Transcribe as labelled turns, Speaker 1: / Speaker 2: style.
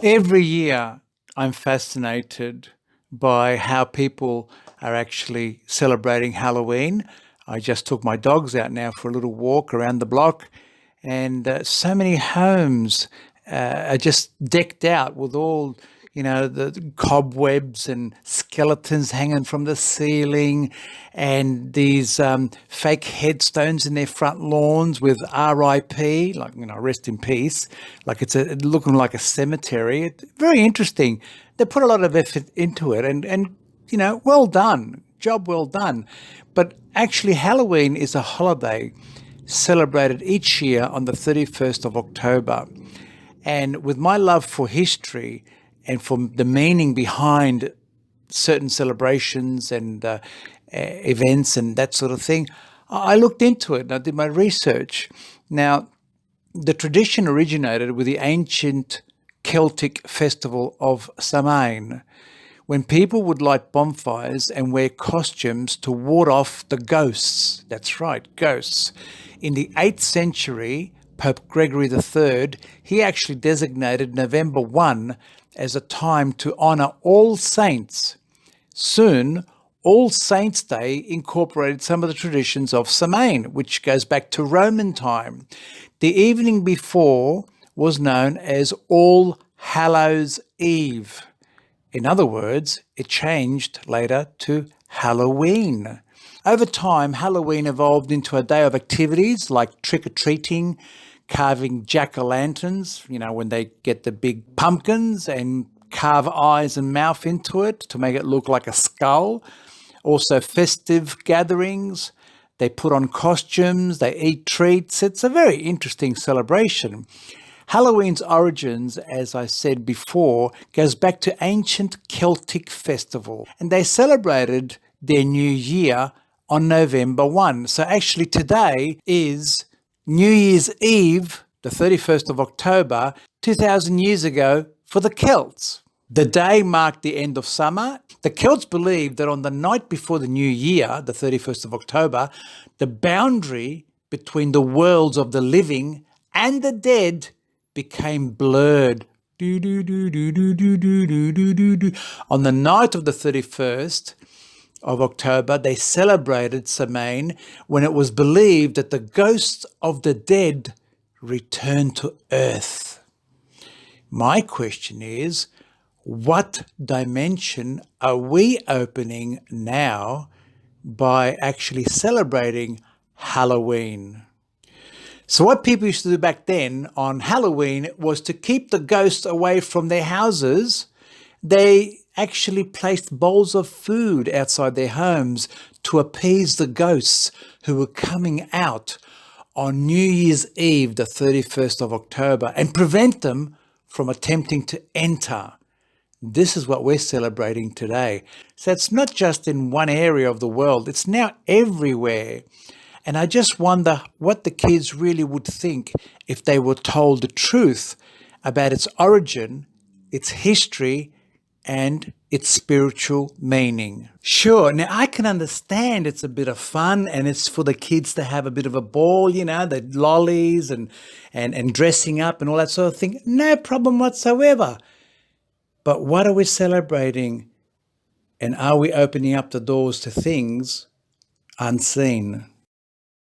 Speaker 1: Every year, I'm fascinated by how people are actually celebrating Halloween. I just took my dogs out now for a little walk around the block, and so many homes are just decked out with all the cobwebs and skeletons hanging from the ceiling, and these fake headstones in their front lawns with RIP, like rest in peace, like it's looking like a cemetery. Very interesting. They put a lot of effort into it, and well done, job well done. But actually, Halloween is a holiday celebrated each year on the 31st of October. And with my love for history and for the meaning behind certain celebrations and events and that sort of thing, I looked into it and I did my research. Now, the tradition originated with the ancient Celtic festival of Samhain, when people would light bonfires and wear costumes to ward off the ghosts. That's right, ghosts. In the 8th century, Pope Gregory III, he actually designated November 1 as a time to honour all saints. Soon, All Saints' Day incorporated some of the traditions of Samhain, which goes back to Roman time. The evening before was known as All Hallows' Eve. In other words, it changed later to Halloween. Over time, Halloween evolved into a day of activities like trick-or-treating, carving jack-o'-lanterns, when they get the big pumpkins and carve eyes and mouth into it to make it look like a skull. Also festive gatherings. They put on costumes, they eat treats. It's a very interesting celebration. Halloween's origins, as I said before, goes back to ancient Celtic festival, and they celebrated their new year on November 1. So actually today is New Year's Eve, the 31st of October, 2,000 years ago for the Celts. The day marked the end of summer. The Celts believed that on the night before the new year, the 31st of October, the boundary between the worlds of the living and the dead became blurred. On the night of the 31st of October, they celebrated Samhain when it was believed that the ghosts of the dead returned to earth. My question is, what dimension are we opening now by actually celebrating Halloween? So what people used to do back then on Halloween was to keep the ghosts away from their houses. They actually placed bowls of food outside their homes to appease the ghosts who were coming out on New Year's Eve, the 31st of October, and prevent them from attempting to enter. This is what we're celebrating today. So it's not just in one area of the world, it's now everywhere. And I just wonder what the kids really would think if they were told the truth about its origin, its history, and its spiritual meaning. Sure, now I can understand it's a bit of fun and it's for the kids to have a bit of a ball, the lollies and dressing up and all that sort of thing. No problem whatsoever. But what are we celebrating, and are we opening up the doors to things unseen?